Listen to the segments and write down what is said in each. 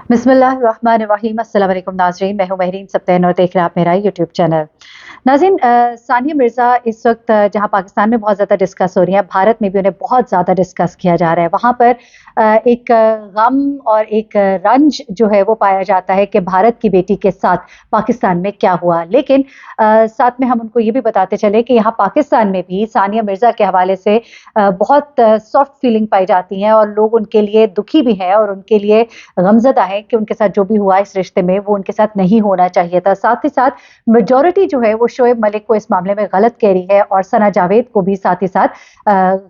बिस्मिल्लाहिर्रहमानिर्रहीम। अस्सलाम वालेकुम नाज़रीन, मैं हूं महरीन सब्तैन और देख रहे हैं आप मेरा यूट्यूब चैनल। नाज़रीन, सानिया मिर्ज़ा इस वक्त जहां पाकिस्तान में बहुत ज़्यादा डिस्कस हो रही हैं, भारत में भी उन्हें बहुत ज़्यादा डिस्कस किया जा रहा है। वहां पर एक गम और एक रंज जो है वो पाया जाता है कि भारत की बेटी के साथ पाकिस्तान में क्या हुआ। लेकिन साथ में हम उनको ये भी बताते चले कि यहाँ पाकिस्तान में भी सानिया मिर्ज़ा के हवाले से बहुत सॉफ्ट फीलिंग पाई जाती हैं और लोग उनके लिए दुखी भी हैं और उनके लिए गमज़दा है कि उनके साथ जो भी हुआ इस रिश्ते में वो उनके साथ नहीं होना चाहिए था। साथ ही साथ मेजॉरिटी जो है वो शोएब मलिक को इस मामले में गलत कह रही है और सना जावेद को भी साथ ही साथ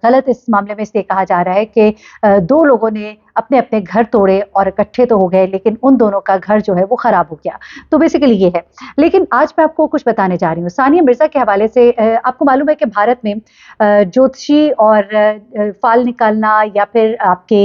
गलत इस मामले में इसलिए कहा जा रहा है कि दो लोगों ने अपने अपने घर तोड़े और इकट्ठे तो हो गए लेकिन उन दोनों का घर जो है वो खराब हो गया। तो बेसिकली ये है। लेकिन आज मैं आपको कुछ बताने जा रही हूँ सानिया मिर्ज़ा के हवाले से। आपको मालूम है कि भारत में ज्योतिषी और फाल निकालना या फिर आपके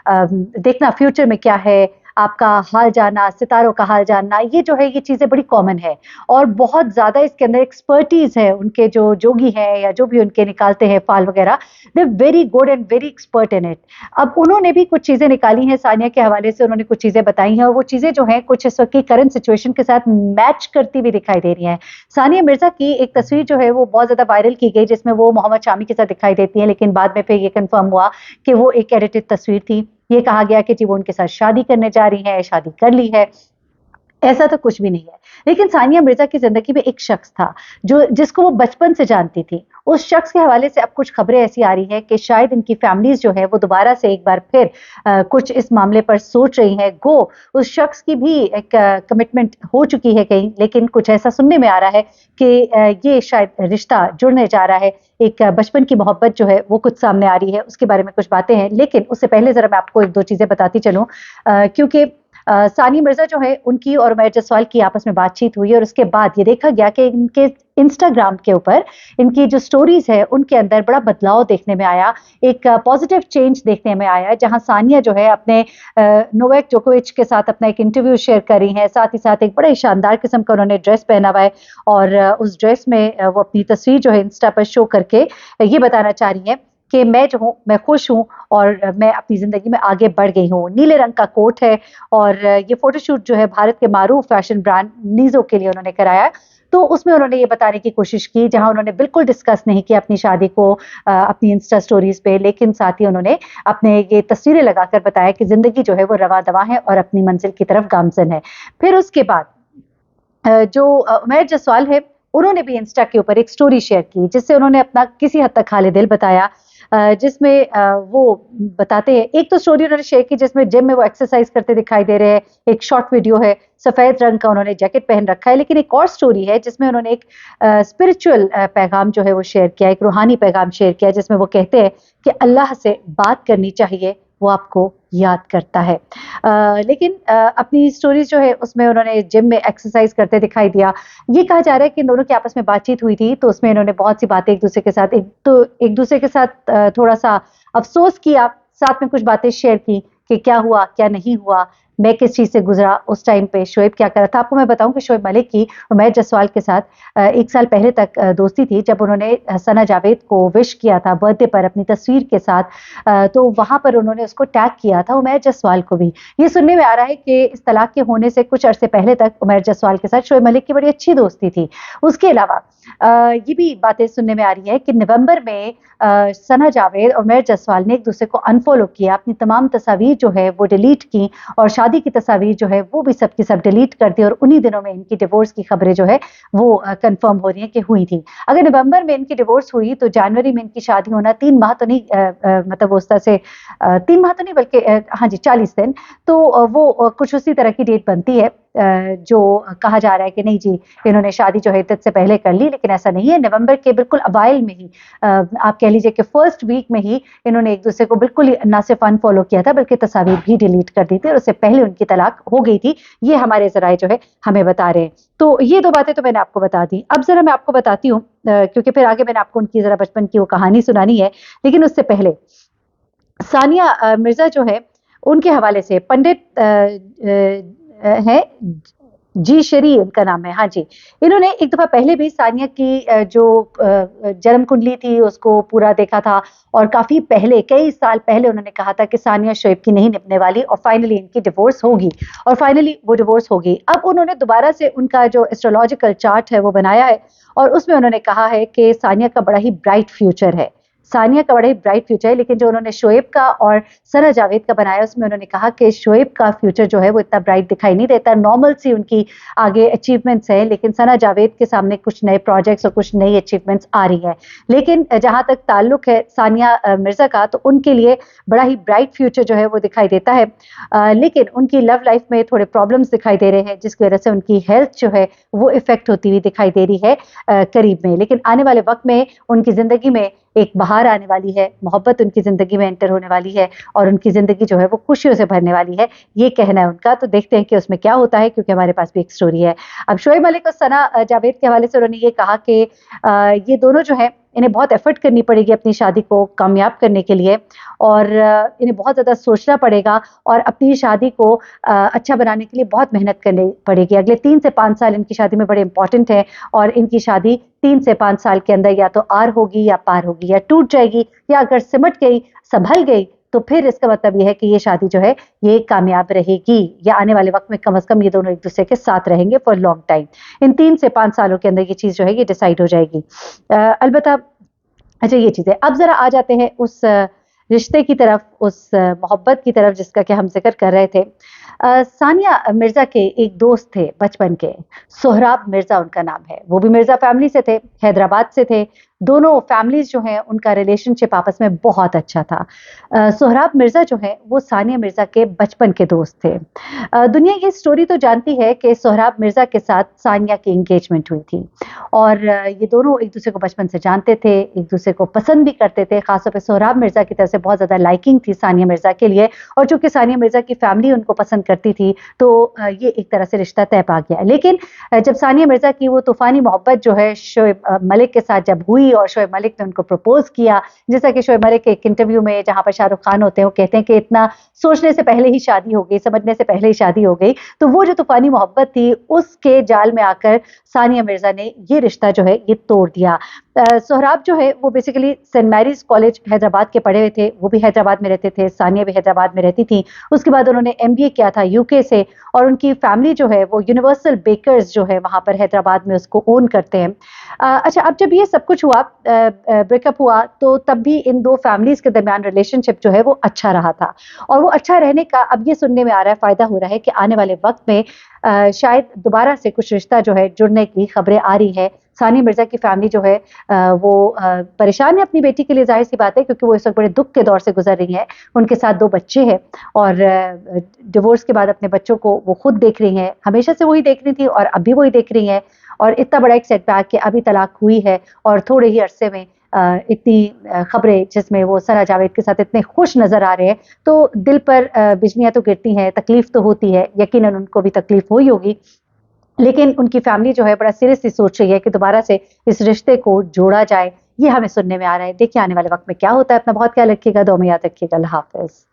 देखना फ्यूचर में क्या है, आपका हाल जानना, सितारों का हाल जानना, ये जो है ये चीज़ें बड़ी कॉमन है और बहुत ज़्यादा इसके अंदर एक्सपर्टीज़ है। उनके जो जोगी हैं या जो भी उनके निकालते हैं फाल वगैरह, they are very good and very expert in it. अब उन्होंने भी कुछ चीज़ें निकाली हैं सानिया के हवाले से, उन्होंने कुछ चीज़ें बताई हैं और वो चीज़ें जो हैं कुछ इस वक्त की करंट सिचुएशन के साथ मैच करती हुई दिखाई दे रही हैं। सानिया मिर्ज़ा की एक तस्वीर जो है वो बहुत ज़्यादा वायरल की गई जिसमें वो मोहम्मद शामी के साथ दिखाई देती है, लेकिन बाद में फिर ये कन्फर्म हुआ कि वो एक एडिटेड तस्वीर थी। ये कहा गया कि जी वो उनके साथ शादी करने जा रही हैं, शादी कर ली है। ऐसा तो कुछ भी नहीं है। लेकिन सानिया मिर्ज़ा की ज़िंदगी में एक शख्स था जो जिसको वो बचपन से जानती थी। उस शख्स के हवाले से अब कुछ खबरें ऐसी आ रही हैं कि शायद इनकी फैमिलीज़ जो है वो दोबारा से एक बार फिर कुछ इस मामले पर सोच रही हैं। गो उस शख्स की भी एक कमिटमेंट हो चुकी है कहीं, लेकिन कुछ ऐसा सुनने में आ रहा है कि ये शायद रिश्ता जुड़ने जा रहा है। एक बचपन की मोहब्बत जो है वो कुछ सामने आ रही है, उसके बारे में कुछ बातें हैं। लेकिन उससे पहले ज़रा मैं आपको 1-2 चीज़ें बताती चलूँ, क्योंकि सानिया मिर्ज़ा जो है उनकी और उमैर जसवाल की आपस में बातचीत हुई और उसके बाद ये देखा गया कि इनके इंस्टाग्राम के ऊपर इनकी जो स्टोरीज़ है उनके अंदर बड़ा बदलाव देखने में आया, एक पॉजिटिव चेंज देखने में आया, जहां सानिया जो है अपने नोवाक जोकोविच के साथ अपना एक इंटरव्यू शेयर कर रही हैं। साथ ही साथ एक बड़े शानदार किस्म का उन्होंने ड्रेस पहना हुआ है और उस ड्रेस में वो अपनी तस्वीर जो है इंस्टा पर शो करके ये बताना चाह रही हैं कि मैं जो हूँ मैं खुश हूँ और मैं अपनी ज़िंदगी में आगे बढ़ गई हूँ। नीले रंग का कोट है और ये फोटोशूट जो है भारत के मारूफ फैशन ब्रांड नीज़ो के लिए उन्होंने कराया। तो उसमें उन्होंने ये बताने की कोशिश की, जहां उन्होंने बिल्कुल डिस्कस नहीं किया अपनी शादी को अपनी इंस्टा स्टोरीज पे, लेकिन साथ ही उन्होंने अपने ये तस्वीरें लगाकर बताया कि ज़िंदगी जो है वो रवा दवा है और अपनी मंजिल की तरफ गामजन है। फिर उसके बाद जो उमैर जसवाल है उन्होंने भी इंस्टा के ऊपर एक स्टोरी शेयर की जिससे उन्होंने अपना किसी हद तक हाल दिल बताया, जिसमें वो बताते हैं। एक तो स्टोरी उन्होंने शेयर की जिसमें जिम में वो एक्सरसाइज करते दिखाई दे रहे हैं, एक शॉर्ट वीडियो है, सफ़ेद रंग का उन्होंने जैकेट पहन रखा है। लेकिन एक और स्टोरी है जिसमें उन्होंने एक स्पिरिचुअल पैगाम जो है वो शेयर किया, एक रूहानी पैगाम शेयर किया, जिसमें वो कहते हैं कि अल्लाह से बात करनी चाहिए, वो आपको याद करता है। लेकिन अपनी स्टोरीज जो है उसमें उन्होंने जिम में एक्सरसाइज करते दिखाई दिया। ये कहा जा रहा है कि इन दोनों की आपस में बातचीत हुई थी तो उसमें इन्होंने बहुत सी बातें एक दूसरे के साथ थोड़ा सा अफसोस किया, साथ में कुछ बातें शेयर की कि क्या हुआ क्या नहीं हुआ, मैं किस चीज़ से गुजरा, उस टाइम पे शोएब क्या कर रहा था। आपको मैं बताऊं कि शोएब मलिक की उमैर जसवाल के साथ 1 साल पहले तक दोस्ती थी, जब उन्होंने सना जावेद को विश किया था बर्थडे पर अपनी तस्वीर के साथ, तो वहां पर उन्होंने उसको टैग किया था उमैर जसवाल को भी। ये सुनने में आ रहा है कि इस तलाक के होने से कुछ अरसे पहले तक उमैर जसवाल के साथ शोएब मलिक की बड़ी अच्छी दोस्ती थी। उसके अलावा ये भी बातें सुनने में आ रही है कि नवंबर में सना जावेद और उमैर जसवाल ने एक दूसरे को अनफॉलो किया, अपनी तमाम तस्वीर जो है वो डिलीट की और शादी की तस्वीर जो है वो भी सब की सब डिलीट कर दी। और उन्हीं दिनों में इनकी डिवोर्स की खबरें जो है वो कंफर्म हो रही हैं कि हुई थी। अगर नवंबर में इनकी डिवोर्स हुई तो जनवरी में इनकी शादी होना 3 माह तो नहीं, मतलब उस तरह से 3 माह तो नहीं बल्कि हाँ जी 40 दिन, तो वो कुछ उसी तरह की डेट बनती है। जो कहा जा रहा है कि नहीं जी इन्होंने शादी जो है इद्दत से पहले कर ली, लेकिन ऐसा नहीं है। नवंबर के बिल्कुल अवाइल में ही, आप कह लीजिए कि फर्स्ट वीक में ही इन्होंने एक दूसरे को बिल्कुल ही ना सिर्फ अनफॉलो किया था बल्कि तस्वीर भी डिलीट कर दी थी और उससे पहले उनकी तलाक हो गई थी। ये हमारे ज़राए जो है हमें बता रहे हैं। तो ये 2 बातें तो मैंने आपको बता दी। अब जरा मैं आपको बताती हूँ, क्योंकि फिर आगे मैंने आपको उनकी जरा बचपन की वो कहानी सुनानी है। लेकिन उससे पहले सानिया मिर्ज़ा जो है उनके हवाले से पंडित हैं جی شری ان کا نام ہے. ہاں جی, انہوں نے ایک دفعہ پہلے بھی ثانیہ کی جو جنم کنڈلی تھی اس کو پورا دیکھا تھا, اور کافی پہلے, کئی سال پہلے انہوں نے کہا تھا کہ ثانیہ شعیب کی نہیں نبھنے والی, اور فائنلی ان کی ڈیورس ہوگی, اور فائنلی وہ ڈیورس ہوگی. اب انہوں نے دوبارہ سے ان کا جو ایسٹرولوجیکل چارٹ ہے وہ بنایا ہے, اور اس میں انہوں نے کہا ہے کہ ثانیہ کا بڑا ہی برائٹ فیوچر ہے. ثانیہ کا بڑا ہی برائٹ فیوچر ہے, لیکن جو انہوں نے شعیب کا اور ثنا جاوید کا بنایا اس میں انہوں نے کہا کہ شعیب کا فیوچر جو ہے وہ اتنا برائٹ دکھائی نہیں دیتا, نارمل سی ان کی آگے اچیومنٹس ہیں, لیکن ثنا جاوید کے سامنے کچھ نئے پروجیکٹس اور کچھ نئی اچیومنٹس آ رہی ہیں. لیکن جہاں تک تعلق ہے ثانیہ مرزا کا, تو ان کے لیے بڑا ہی برائٹ فیوچر جو ہے وہ دکھائی دیتا ہے, لیکن ان کی لو لائف میں تھوڑے پرابلمس دکھائی دے رہے ہیں, جس کی وجہ سے ان کی ہیلتھ جو ہے وہ افیکٹ ہوتی ہوئی دکھائی دے رہی ہے قریب میں. لیکن آنے والے وقت میں ان کی زندگی میں ایک بہار آنے والی ہے, محبت ان کی زندگی میں انٹر ہونے والی ہے, اور ان کی زندگی جو ہے وہ خوشیوں سے بھرنے والی ہے, یہ کہنا ہے ان کا. تو دیکھتے ہیں کہ اس میں کیا ہوتا ہے, کیونکہ ہمارے پاس بھی ایک سٹوری ہے. اب شعیب ملک اور ثنا جاوید کے حوالے سے انہوں نے یہ کہا کہ یہ دونوں جو ہیں انہیں بہت ایفرٹ کرنی پڑے گی اپنی شادی کو کامیاب کرنے کے لیے, اور انہیں بہت زیادہ سوچنا پڑے گا, اور اپنی شادی کو اچھا بنانے کے لیے بہت محنت کرنی پڑے گی. اگلے 3 سے 5 سال ان کی شادی میں بڑے امپورٹنٹ ہیں, اور ان کی شادی 3 سے 5 سال کے اندر یا تو آر ہوگی یا پار ہوگی, یا ٹوٹ جائے گی, یا اگر سمٹ گئی, سنبھل گئی, تو پھر اس کا مطلب یہ ہے کہ یہ شادی جو ہے یہ کامیاب رہے گی, یا آنے والے وقت میں کم از کم یہ دونوں ایک دوسرے کے ساتھ رہیں گے فار لانگ ٹائم. ان 3 سے 5 سالوں کے اندر یہ چیز جو ہے یہ ڈیسائیڈ ہو جائے گی. البتہ اچھا یہ چیز ہے. اب ذرا آ جاتے ہیں اس رشتے کی طرف, اس محبت کی طرف جس کا کہ ہم ذکر کر رہے تھے. ثانیہ مرزا کے ایک دوست تھے بچپن کے, سہراب مرزا ان کا نام ہے. وہ بھی مرزا فیملی سے تھے, حیدرآباد سے تھے. دونوں فیملیز جو ہیں ان کا ریلیشن شپ آپس میں بہت اچھا تھا. سہراب مرزا جو ہیں وہ ثانیہ مرزا کے بچپن کے دوست تھے. دنیا یہ سٹوری تو جانتی ہے کہ سہراب مرزا کے ساتھ ثانیہ کی انگیجمنٹ ہوئی تھی, اور یہ دونوں ایک دوسرے کو بچپن سے جانتے تھے, ایک دوسرے کو پسند بھی کرتے تھے. خاص طور پہ سہراب مرزا کی طرف سے بہت زیادہ لائکنگ تھی ثانیہ مرزا کے لیے, اور چونکہ ثانیہ مرزا کی فیملی ان کو پسند کرتی تھی تو یہ ایک طرح سے رشتہ طے پا گیا. لیکن جب ثانیہ مرزا کی وہ طوفانی محبت جو ہے شعیب ملک کے ساتھ جب ہوئی, اور شعیب ملک نے ان کو پروپوز کیا, جیسا کہ شعیب ملک ایک انٹرویو میں جہاں پر شاہ رخ خان ہوتے ہیں وہ کہتے ہیں کہ اتنا سوچنے سے پہلے ہی شادی ہو گئی, سمجھنے سے پہلے ہی شادی ہو گئی. تو وہ جو طوفانی محبت تھی اس کے جال میں آ کر ثانیہ مرزا نے یہ رشتہ جو ہے یہ توڑ دیا. سہراب جو ہے وہ basically saint Mary's college Hyderabad کے پڑھے ہوئے تھے, وہ بھی حیدرآباد میں رہتے تھے, ثانیہ بھی حیدرآباد میں رہتی تھی. اس کے بعد انہوں نے MBA کیا تھا UK سے, اور ان کی فیملی جو ہے وہ یونیورسل بیکرز جو ہے وہاں پر حیدرآباد میں اس کو اون کرتے ہیں. اچھا, اب جب یہ سب کچھ ہوا, بریک اپ ہوا, تو تب بھی ان دو فیملیز کے درمیان ریلیشن شپ جو ہے وہ اچھا رہا تھا, اور وہ اچھا رہنے کا اب یہ سننے میں آ رہا ہے, فائدہ ہو رہا ہے کہ آنے والے وقت میں شاید دوبارہ سے کچھ رشتہ جو ہے جڑنے کی خبریں آ رہی ہے. ثانیہ مرزا کی فیملی جو ہے وہ پریشان ہے اپنی بیٹی کے لیے, ظاہر سی بات ہے, کیونکہ وہ اس وقت بڑے دکھ کے دور سے گزر رہی ہیں. ان کے ساتھ 2 بچے ہیں, اور ڈیورس کے بعد اپنے بچوں کو وہ خود دیکھ رہی ہیں, ہمیشہ سے وہی دیکھ رہی تھی اور اب بھی وہی دیکھ رہی ہیں. اور اتنا بڑا ایک سیٹ بیک کہ ابھی طلاق ہوئی ہے, اور تھوڑے ہی عرصے میں اتنی خبریں جس میں وہ ثنا جاوید کے ساتھ اتنے خوش نظر آ رہے ہیں, تو دل پر بجلیاں تو گرتی ہیں, تکلیف تو ہوتی ہے, یقیناً ان کو بھی تکلیف ہوئی ہوگی. لیکن ان کی فیملی جو ہے بڑا سیریسلی سوچ رہی ہے کہ دوبارہ سے اس رشتے کو جوڑا جائے. یہ ہمیں سننے میں آ رہا ہے. دیکھیے آنے والے وقت میں کیا ہوتا ہے. اپنا بہت خیال رکھیے گا, دعا میں یاد رکھیے گا. اللہ حافظ.